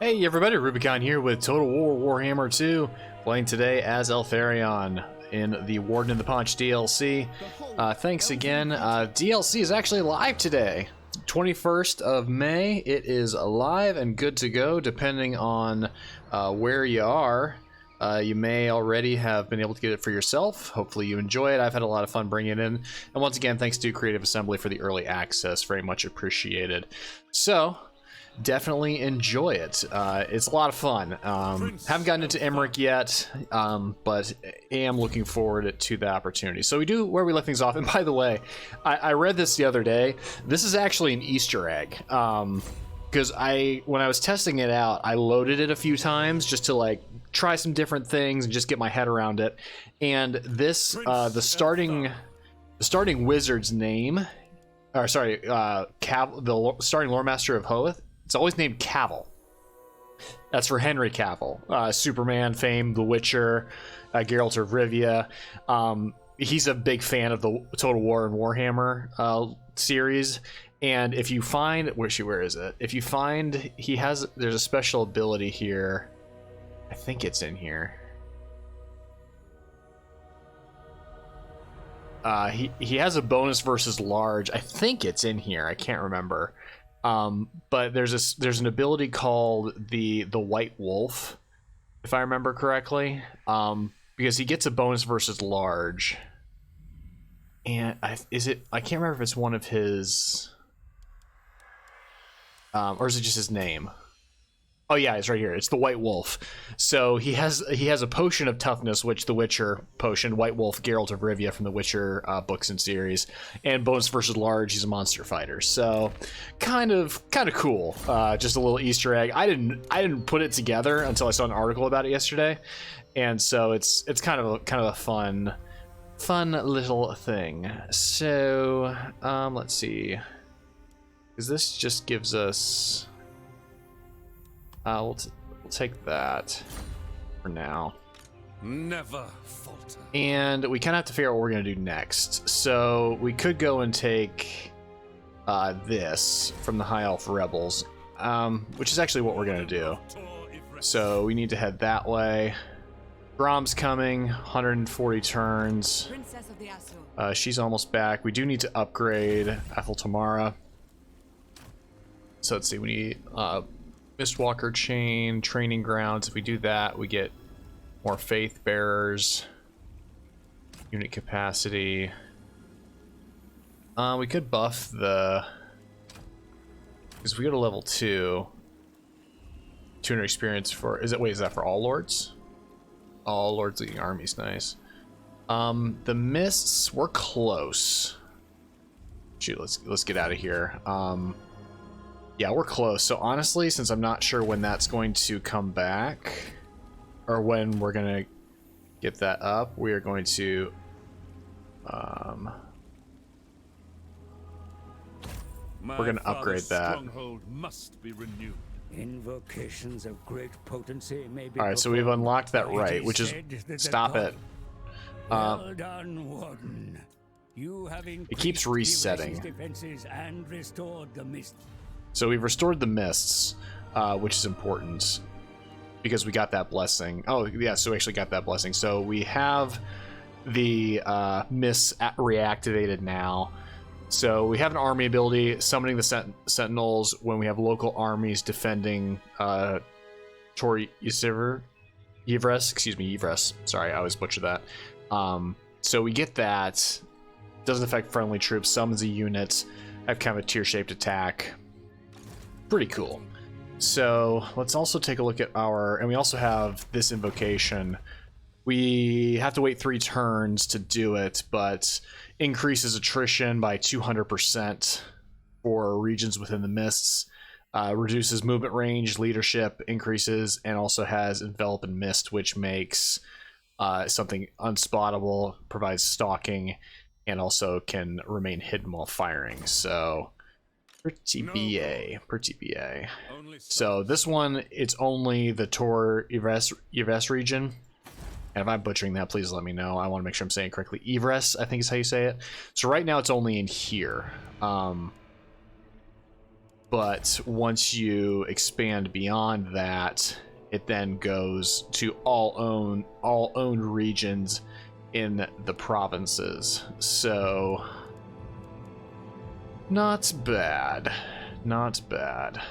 Hey everybody, Rubicon here with Total War Warhammer 2, playing today as Eltharion in the Warden and the Paunch DLC. Thanks again. DLC is actually live today, 21st of May. It is live and good to go depending on where you are. You may already have been able to get it for yourself. Hopefully you enjoy it. I've had a lot of fun bringing it in. And once again, thanks to Creative Assembly for the early access. Very much appreciated. So, definitely enjoy it. It's a lot of fun. Haven't gotten into Emmerich yet, but am looking forward to the opportunity. So we do where we left things off. And by the way, I read this the other day. This is actually an Easter egg. Because when I was testing it out, I loaded it a few times just to like try some different things and just get my head around it. And this, the starting wizard's name, or sorry, the starting lore master of Hoeth, it's always named Cavill. That's for Henry Cavill, Superman fame, The Witcher, Geralt of Rivia. He's a big fan of the Total War and Warhammer series. And if you find, where is it? If you find there's a special ability here. I think it's in here. He has a bonus versus large. I think it's in here. I can't remember. But there's an ability called the White Wolf, if I remember correctly. Because he gets a bonus versus large. And I can't remember if it's one of his, or is it just his name? Oh yeah, it's right here. It's the White Wolf. So he has a potion of toughness, which the Witcher potion, White Wolf, Geralt of Rivia from the Witcher books and series, and bonus versus large. He's a monster fighter. So kind of cool. Just a little Easter egg. I didn't put it together until I saw an article about it yesterday, and so it's kind of a fun little thing. So let's see, because this just gives us. We'll take that for now. Never falter. And we kind of have to figure out what we're going to do next. So we could go and take this from the High Elf Rebels, which is actually what we're going to do. So we need to head that way. Grom's coming, 140 turns. She's almost back. We do need to upgrade Ethel Tamara. So let's see, we need Mistwalker Chain, Training Grounds. If we do that, we get more Faith Bearers, unit capacity. We could buff because we go to level 2, 200 experience for, is that for all lords? All lords leading armies, nice. The Mists, we're close. Shoot, let's get out of here. Yeah, we're close. So honestly, since I'm not sure when that's going to come back, or when we're gonna get that up, we are going to we're gonna upgrade that. Stronghold must be renewed. Invocations of great potency may be. All right, so we've unlocked that right, which is stop it. Well done, Warden. You have it keeps resetting. Defenses and restored the mist. So we've restored the Mists, which is important because we got that blessing. Oh yeah, so we actually got that blessing. So we have the Mists reactivated now. So we have an army ability, summoning the Sentinels when we have local armies defending Tor Yvres. Yvres. Sorry, I always butcher that. So we get that. Doesn't affect friendly troops, summons a unit, have kind of a tier-shaped attack. Pretty cool. So let's also take a look at and we also have this invocation. We have to wait 3 turns to do it, but increases attrition by 200% for regions within the Mists, reduces movement range, leadership increases, and also has envelop and mist, which makes something unspottable, provides stalking, and also can remain hidden while firing. So pretty BA. So this one, it's only the Tor Yvres region. And if I'm butchering that, please let me know. I want to make sure I'm saying it correctly. Yvres, I think is how you say it. So right now it's only in here. but once you expand beyond that, it then goes to all owned regions in the provinces. So not bad. Not bad.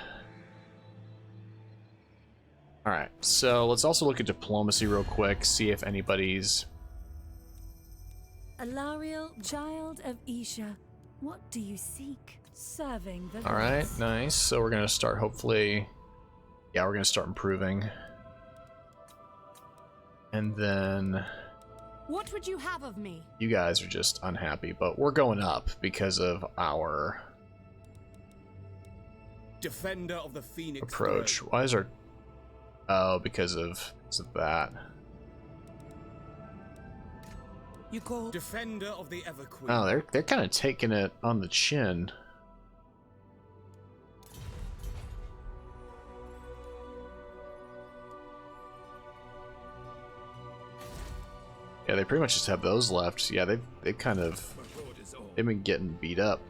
Alright, so let's also look at diplomacy real quick, see if anybody's... Eltharion, child of Isha, what do you seek? Serving the Alright, gods. nice. So we're gonna start hopefully... Yeah, we're gonna start improving. And then... What would you have of me? You guys are just unhappy, but we're going up because of our... Defender of the Phoenix approach. Throne. Why is our... Oh, because of that. You call Defender of the Ever Queen. Oh, they're kind of taking it on the chin. Yeah, they pretty much just have those left. Yeah, they've kind of... They've been getting beat up.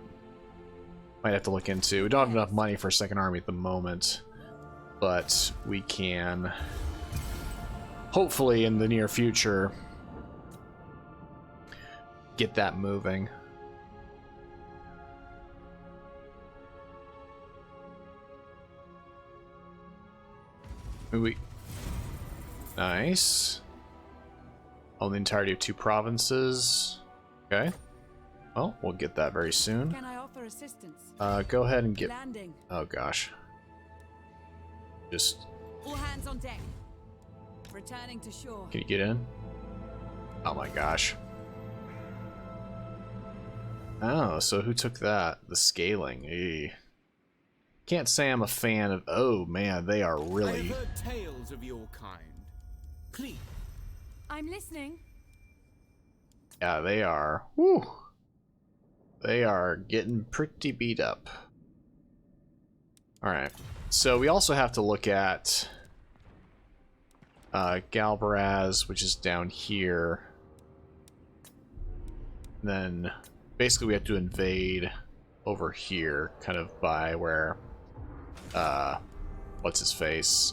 Might have to look into... We don't have enough money for a second army at the moment. But we can... Hopefully in the near future... get that moving. Nice. Own the entirety of 2 provinces. Okay. Well, we'll get that very soon. Can I offer assistance? Go ahead and get... Landing. Oh gosh. Just... All hands on deck. Returning to shore. Can you get in? Oh my gosh. Oh, so who took that? The scaling. Eey. Can't say I'm a fan of... Oh man, they are I really... have heard tales of your kind. Please. I'm listening. Yeah, they are... Whew. They are getting pretty beat up. Alright. So we also have to look at... Galbaraz, which is down here. And then... Basically, we have to invade over here, kind of by where, what's his face?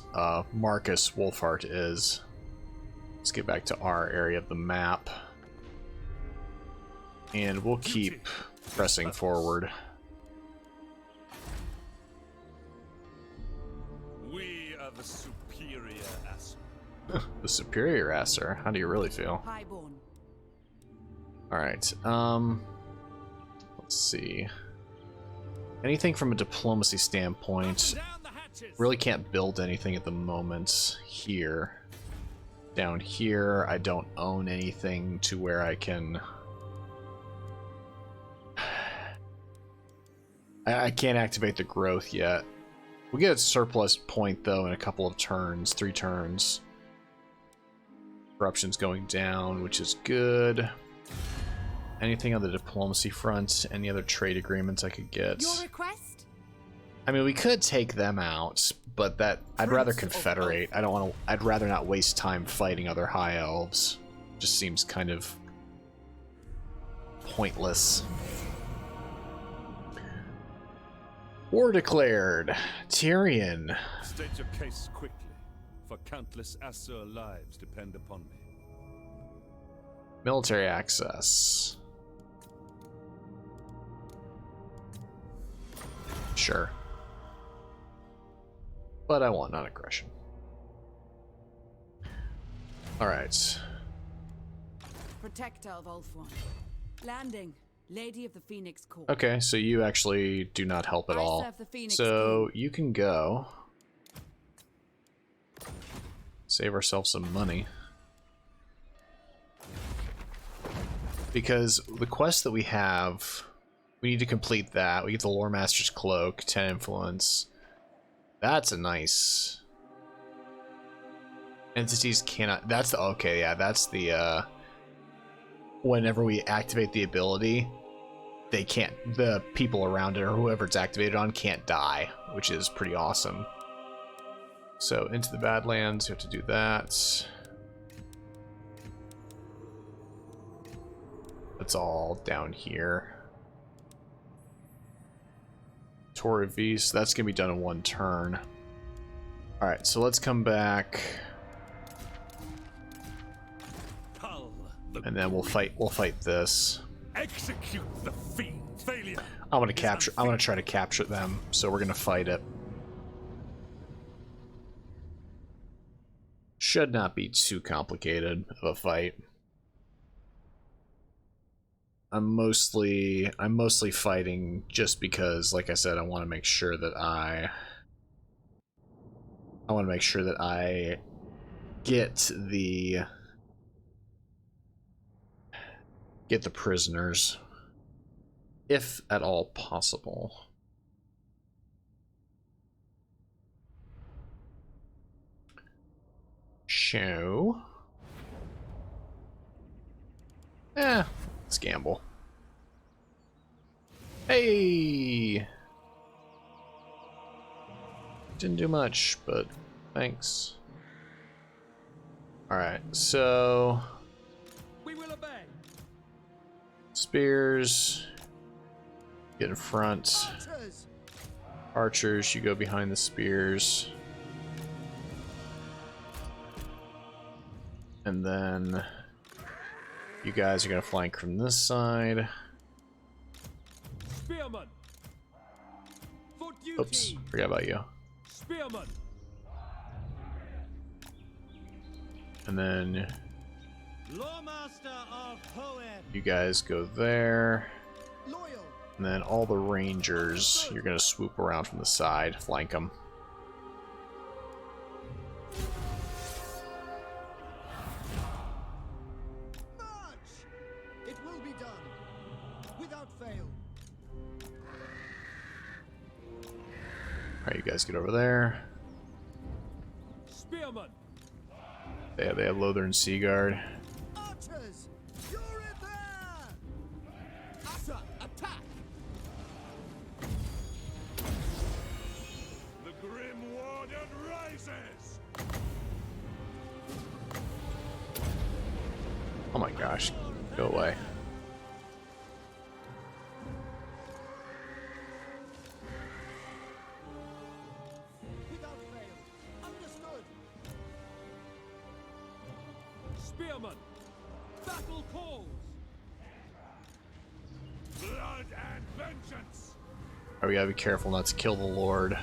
Marcus Wolfhart is. Let's get back to our area of the map. And we'll keep pressing forward. We are the superior Asser. The superior Asser? How do you really feel? Highborn. Alright, let's see. Anything from a diplomacy standpoint, really can't build anything at the moment here. Down here, I don't own anything to where I can... I can't activate the growth yet. We'll get a surplus point, though, in a couple of turns, 3 turns. Corruption's going down, which is good. Anything on the diplomacy front? Any other trade agreements I could get? Your request? I mean, we could take them out, but that I'd rather confederate. I don't want to. I'd rather not waste time fighting other high elves. Just seems kind of pointless. War declared. Tyrion. State your case quickly, for countless Asser lives depend upon me. Military access. Sure. But I want non-aggression. Alright. Protector of Ulthuan. Landing. Lady of the Phoenix Court. Okay, so you actually do not help at I all. serve the Phoenix So you can go. Save ourselves some money. Because the quest that we have, we need to complete that. We get the Lore Master's Cloak, 10 influence. That's a nice... Entities cannot... That's the... Okay, yeah, that's the... Whenever we activate the ability, they can't... The people around it, or whoever it's activated on, can't die, which is pretty awesome. So, into the Badlands, you have to do that. It's all down here. Torre Vis. That's gonna be done in 1 turn. All right, so let's come back, Cull the and then we'll fight. We'll fight this. execute the fiend. Failure. I want to capture. I want to try to capture them. So we're gonna fight it. Should not be too complicated of a fight. I'm mostly fighting just because, like I said, I want to make sure that I get the prisoners, if at all possible. Show. Let's gamble. Hey! Didn't do much, but thanks. Alright, so We will obey. spears, get in front. Archers. Archers, you go behind the spears. And then you guys are gonna flank from this side. Spearmen. For duty. Oops, forgot about you. Spearmen. And then Lawmaster of Hoenn. you guys go there. Loyal. And then all the rangers, you're gonna swoop around from the side, flank them. March. It will be done. Without fail. Alright, you guys get over there. Spearmen. They have Lothar and Seaguard. Archers. You're in there. Asa, attack. The Grim Warden rises. Oh my gosh, go away. Without fail. Understood. Spearmen. Battle calls. Blood and vengeance. Alright, we gotta be careful not to kill the Lord.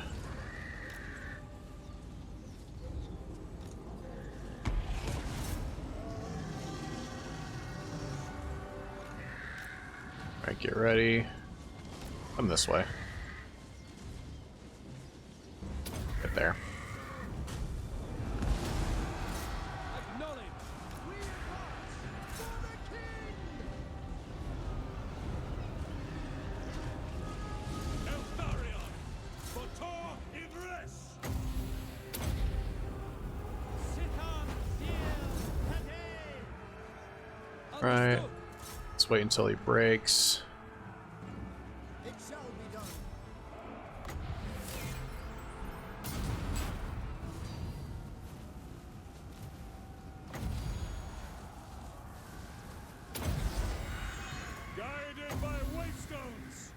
Alright, get ready. Come this way. Get there. Acknowledge. We march for the king. Eltharion. Vortex in rest. Sitan seal today. Right. Let's wait until he breaks. It shall be done. Guided by wavestones.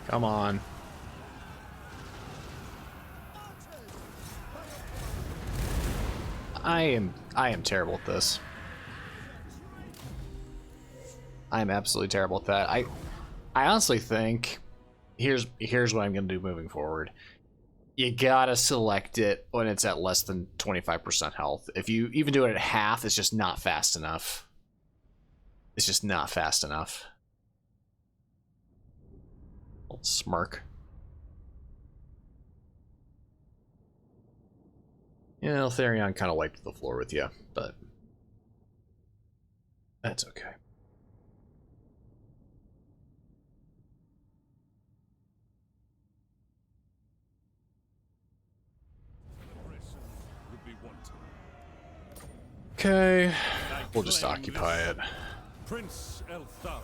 Come on. I am terrible at this. I'm absolutely terrible at that. I honestly think here's what I'm gonna do moving forward. You gotta select it when it's at less than 25% health. If you even do it at half, it's just not fast enough. It's just not fast enough. Old smirk. Yeah, Eltharion kind of wiped the floor with you, but that's okay. Would be wanting. Okay, I we'll just claim occupy this. it. Prince Eltharion.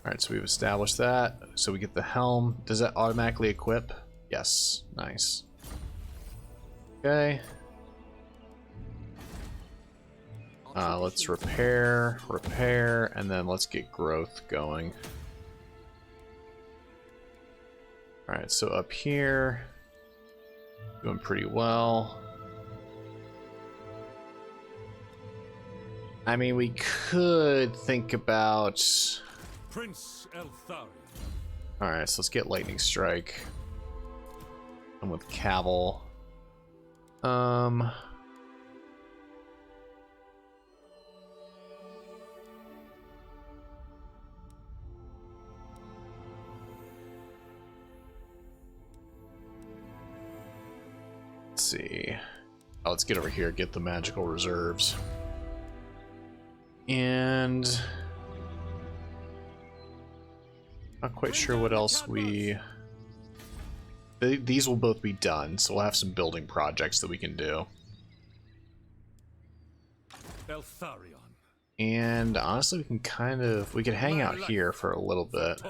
Alright, so we've established that. So we get the helm. Does that automatically equip? Yes. Nice. Okay. Let's repair, and then let's get growth going. Alright, so up here, doing pretty well. I mean, we could think about... Prince Eltharion. Alright, so let's get Lightning Strike. I'm with Cavill. Let's see. Oh, let's get over here, get the magical reserves. And not quite sure what else we... These will both be done, so we'll have some building projects that we can do. Eltharion. And honestly, we can we could hang out here for a little bit.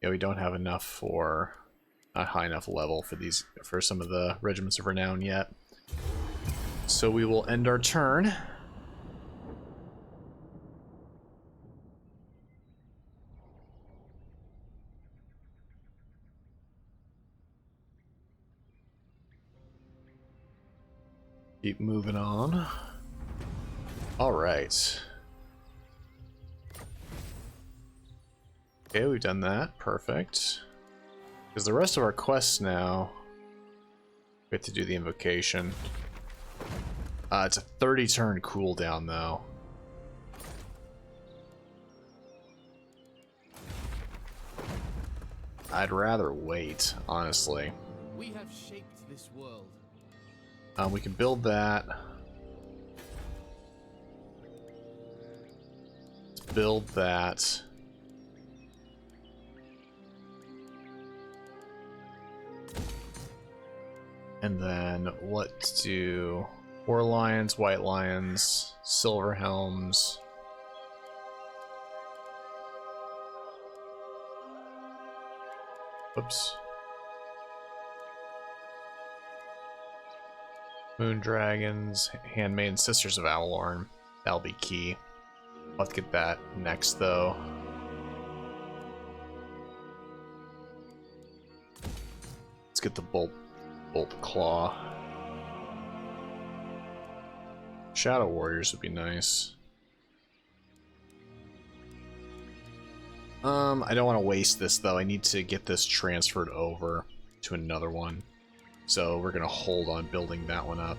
Yeah, we don't have enough for... Not high enough level for some of the regiments of renown yet. So we will end our turn. Keep moving on. All right. Okay, we've done that. Perfect. Because the rest of our quests now, we have to do the invocation. It's a 30-turn cooldown, though. I'd rather wait, honestly. We have shaped this world. We can build that. Let's build that. And then what do War Lions, White Lions, Silver Helms. Whoops. Moon Dragons, Handmaiden, Sisters of Avalorn. That'll be key. I'll have to get that next, though. Let's get the Bolt Claw. Shadow Warriors would be nice. I don't want to waste this, though. I need to get this transferred over to another one. So we're going to hold on building that one up.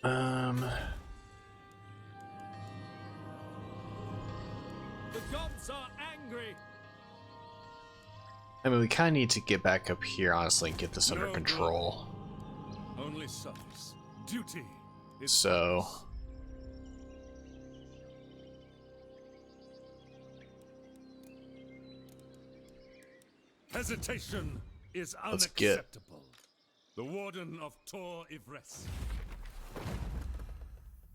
The gods are angry. I mean, we kind of need to get back up here, honestly, and get this under control. Only sons. Duty is So... hesitation is Let's get- unacceptable. The Warden of Tor Ivres.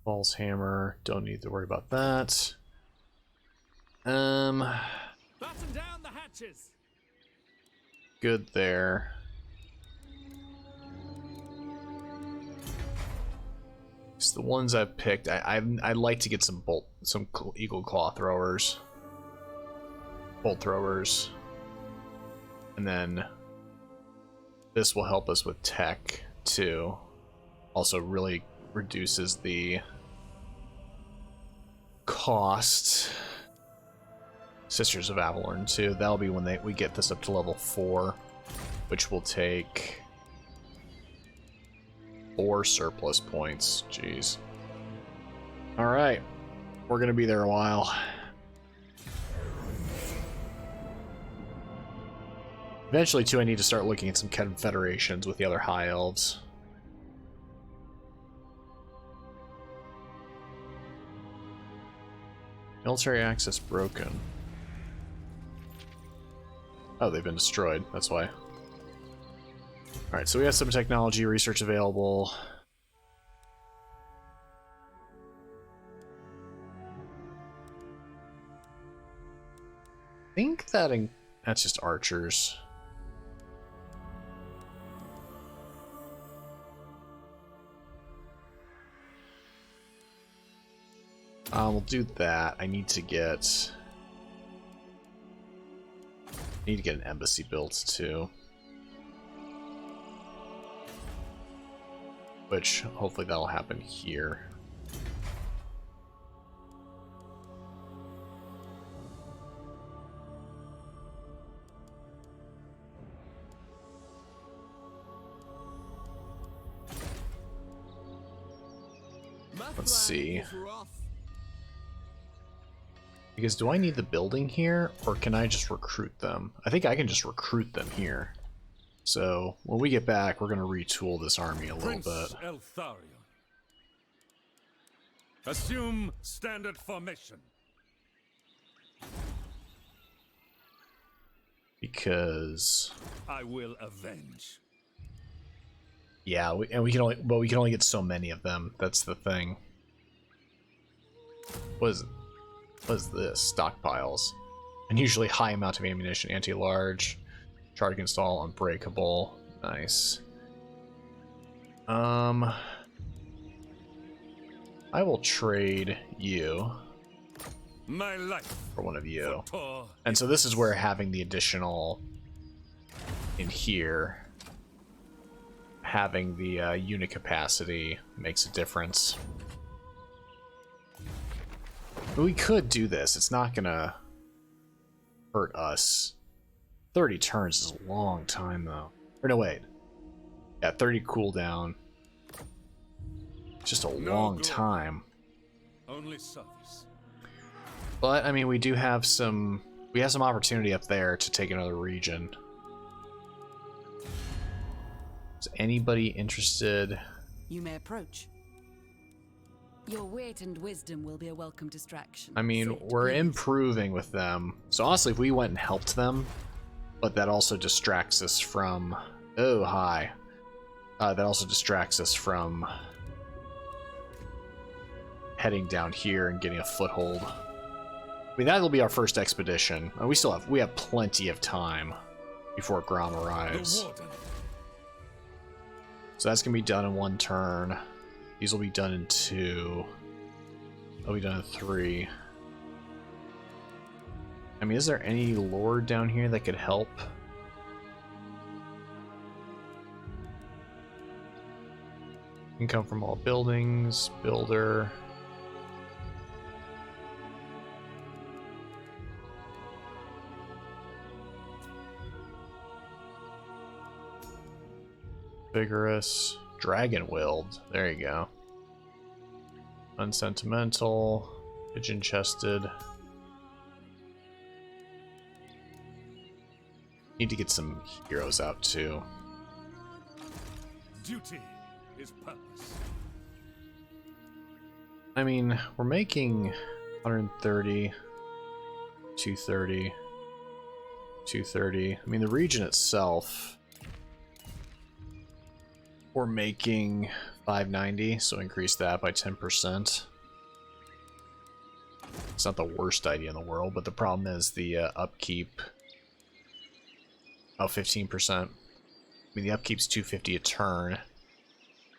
False Hammer, don't need to worry about that. Batten down the hatches. Good there. It's the ones I've picked. I'd like to get some Eagle Claw throwers. Bolt throwers. And then this will help us with tech too. Also really reduces the cost. Sisters of Avalorn too. That'll be when we get this up to level 4, which will take 4 surplus points. Jeez. All right, we're gonna be there a while. Eventually, too, I need to start looking at some confederations with the other High Elves. Military access broken. Oh, they've been destroyed. That's why. Alright, so we have some technology research available. I think that's just archers. We'll do that. I need to get an embassy built too. Which hopefully that'll happen here. Let's see. Because do I need the building here, or can I just recruit them? I think I can just recruit them here. So when we get back, we're going to retool this army a little bit. Eltharion. Assume standard formation. Because I will avenge. yeah, we can only get so many of them. That's the thing. What is this? Stockpiles. Unusually high amount of ammunition, anti-large. Charge against all, unbreakable. Nice. I will trade you My life for one of you. for poor. And so this is where having the additional in here, having the unit capacity makes a difference. But we could do this. It's not gonna hurt us. 30 turns is a long time though. Or no, wait. Yeah, 30 cooldown. Just a long time. Only service. But I mean, we have some opportunity up there to take another region. Is anybody interested? You may approach. Your wit and wisdom will be a welcome distraction. I mean, Sit, we're please. improving with them. So honestly, if we went and helped them, but that also distracts us from... Oh, hi. That also distracts us from heading down here and getting a foothold. I mean, that'll be our first expedition. And we have plenty of time before Grom arrives. The Warden. So that's gonna be done in 1 turn. These will be done in 2. They'll be done in 3. I mean, is there any lord down here that could help? Income from all buildings, builder. Vigorous. Dragon-willed. There you go. Unsentimental. Pigeon-chested. Need to get some heroes out too. Duty is purpose. I mean, we're making 130, 230, 230. I mean, the region itself, we're making 590, so increase that by 10%. It's not the worst idea in the world, but the problem is the upkeep. Oh, 15%. I mean, the upkeep's 250 a turn.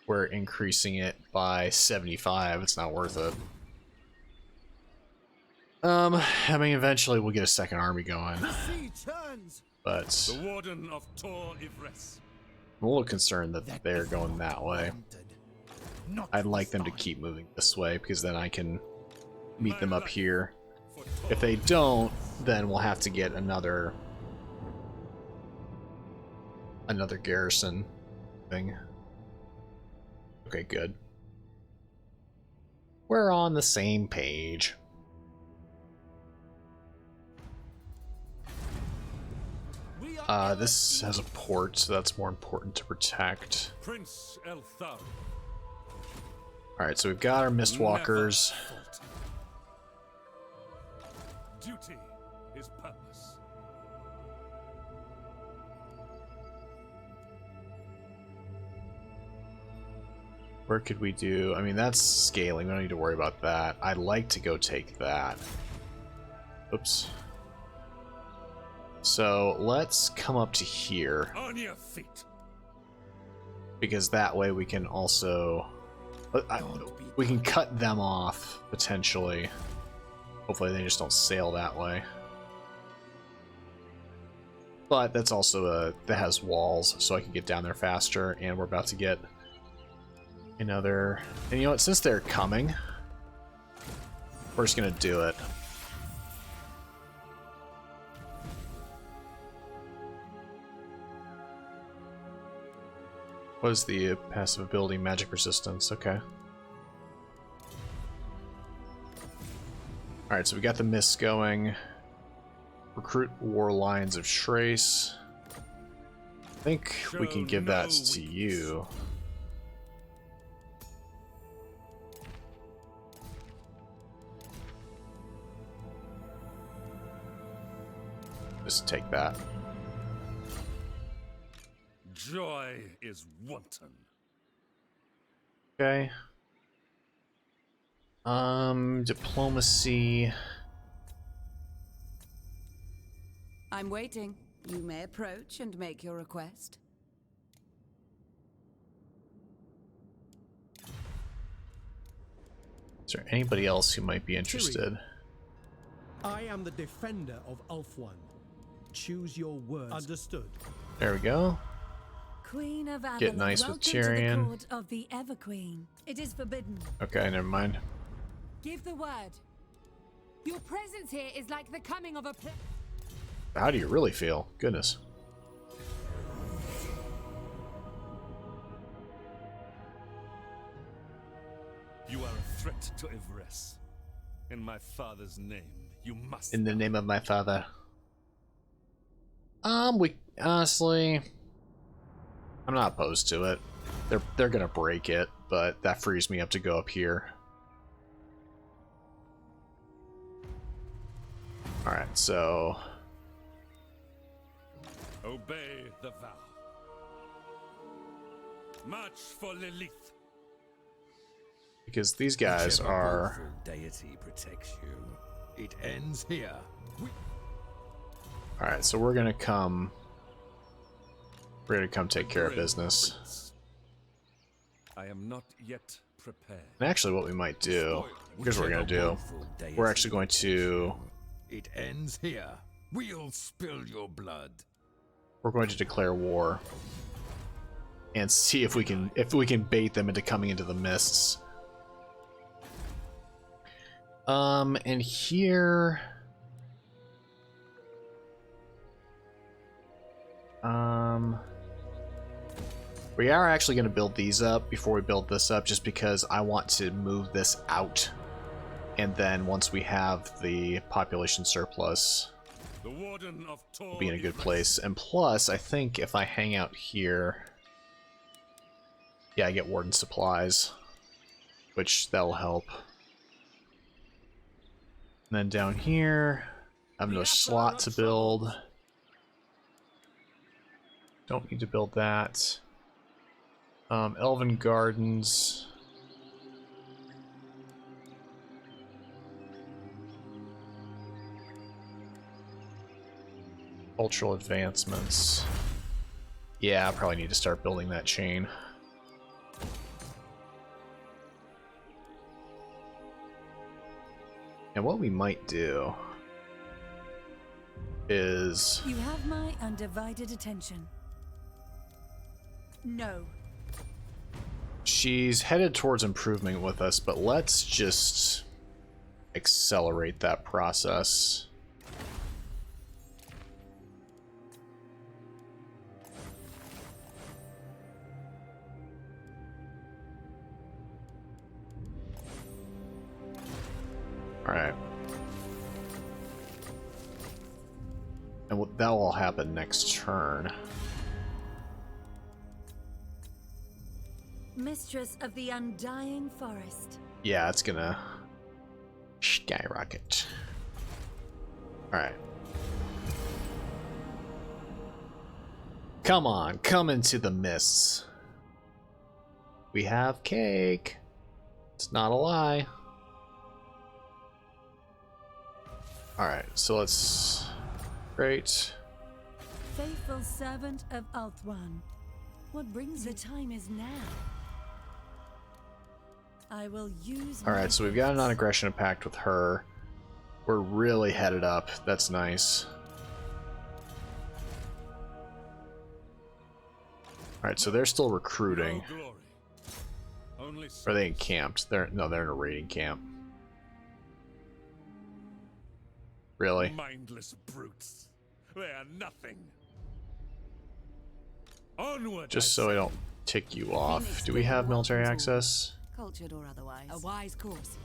We're increasing it by 75. It's not worth it. I mean, eventually we'll get a second army going, but The Warden of Tor Ivres. I'm a little concerned that they're going that way. I'd like them to keep moving this way, because then I can meet them up here. If they don't, then we'll have to get another garrison thing. Okay, good. We're on the same page. This has a port, so that's more important to protect. Prince Eltharion. Alright, so we've got our Mistwalkers. Never falter. Duty is purpose. Where could we do? I mean, that's scaling. We don't need to worry about that. I'd like to go take that. Oops. So let's come up to here, On your feet. because that way we can also But we can cut them off, potentially. Hopefully they just don't sail that way. But that's also that has walls, so I can get down there faster, and we're about to get another... And you know what, since they're coming, we're just gonna do it. What is the passive ability? Magic resistance, okay. Alright, so we got the mists going. Recruit war lines of trace. I think we can give that to you. Just take that. Joy is wanton. Okay. Diplomacy. I'm waiting. You may approach and make your request. Is there anybody else who might be interested? I am the defender of Ulthuan. Choose your words. Understood. There we go. Queen of Avalon, Get nice with welcome to the Tyrion. court of the Ever Queen. It is forbidden. Okay, never mind. Give the word. Your presence here is like the coming of a How do you really feel? Goodness. You are a threat to Everest. In my father's name, you must. In the name of my father. We honestly, I'm not opposed to it. They're gonna break it, but that frees me up to go up here. All right, so Obey the vow. March for Lilith. because these guys are. Deity protects you. It ends here. All right, so we're gonna come. We're gonna come take care of business. Prince. I am not yet prepared. And actually, what we might do. Here's what we're gonna do. We're actually going to. It ends here. We'll spill your blood. We're going to declare war and see if we can bait them into coming into the mists. And here, we are actually going to build these up before we build this up, just because I want to move this out, and then once we have the population surplus, The Warden of we'll be in a good place. And plus, I think if I hang out here, yeah, I get Warden supplies, which that'll help. And then down here, I have no slot to build. Don't need to build that. Elven Gardens. Cultural advancements. Yeah, I probably need to start building that chain. And what we might do is... You have my undivided attention. No. She's headed towards improvement with us, but let's just accelerate that process. Alright. And that will all happen next turn. Mistress of the Undying Forest. Yeah, it's gonna skyrocket. Alright. Come on, come into the mists. We have cake. It's not a lie. Alright, so let's... Great. Faithful servant of Ulthuan. What brings the time is now. I will use. All right, so we've got a non-aggression pact with her. We're really headed up. That's nice. All right, so they're still recruiting. No glory. Only Or are they encamped? They're in a raiding camp. Really? mindless brutes. They are nothing. Onward. Just so I don't tick you off. Do we have military access? Cultured or otherwise. A wise course.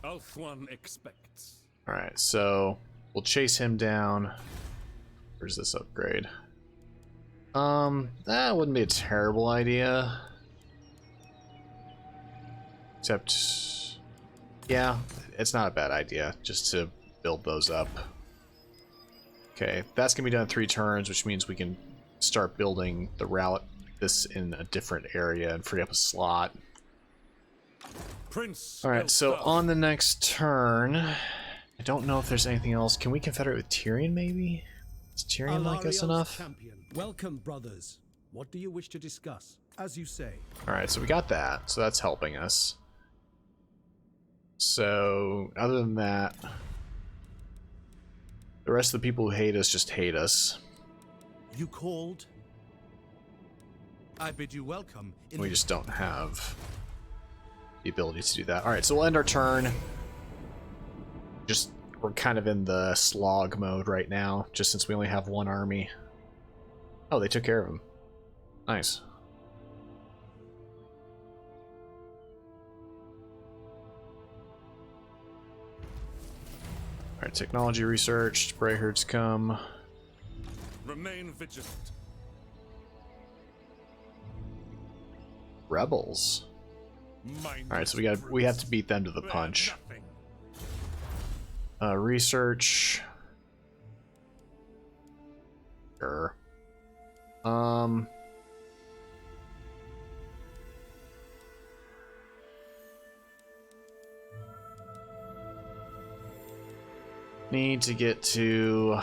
Eltharion expects. All right, so we'll chase him down. Where's this upgrade? That wouldn't be a terrible idea. Except, yeah, it's not a bad idea just to build those up. Okay, that's gonna be done in 3 turns, which means we can start building the route this in a different area and free up a slot. Prince. All right, so on the next turn, I don't know if there's anything else. Can we confederate with Tyrion, maybe? Does Tyrion like us Eltharion's enough? champion. Welcome, brothers. What do you wish to discuss? As you say. All right, so we got that, so that's helping us. So, other than that, the rest of the people who hate us just hate us. You called? I bid you welcome. We just don't have the ability to do that. All right, so we'll end our turn. We're kind of in the slog mode right now, just since we only have 1 army. Oh, they took care of him. Nice. All right, technology research. Spray herds come. Remain vigilant. Rebels. Mindless All right, so we have to beat them to the They are punch. nothing. Research. Sure. Need to get to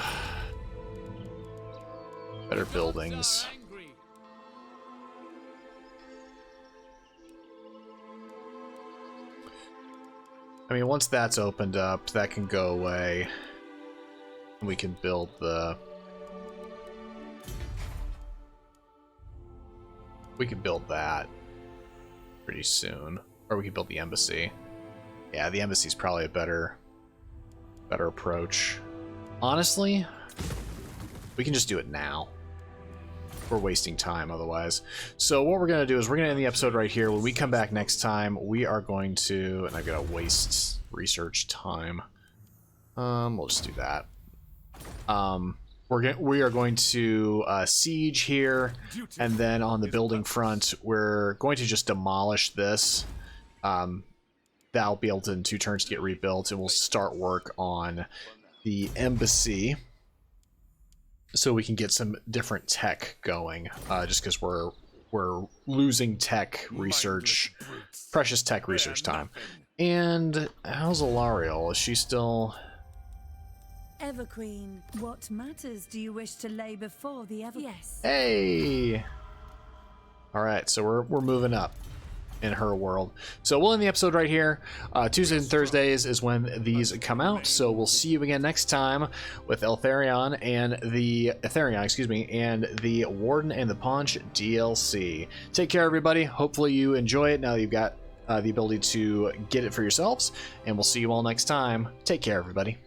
better buildings. I mean, once that's opened up, that can go away. We can build the... We could build that pretty soon. Or we could build the embassy. Yeah, the embassy's probably a better approach. Honestly, we can just do it now. We're wasting time otherwise. So what we're going to do is we're going to end the episode right here. When we come back next time, we are going to... And I've got to waste research time. We'll just do that. We are going to siege here, and then on the building front, we're going to just demolish this. That'll be able to, in 2 turns, to get rebuilt, and we'll start work on the embassy, so we can get some different tech going. Just because we're losing tech research, precious tech research time. And how's Eltharion? Is she still? Everqueen, what matters do you wish to lay before the Ever? Yes. Hey! Alright, so we're moving up in her world. So we'll end the episode right here. Tuesdays and Thursdays is when these come out, so we'll see you again next time with Eltharion, and the Warden and the Paunch DLC. Take care, everybody. Hopefully you enjoy it now that you've got the ability to get it for yourselves, and we'll see you all next time. Take care, everybody.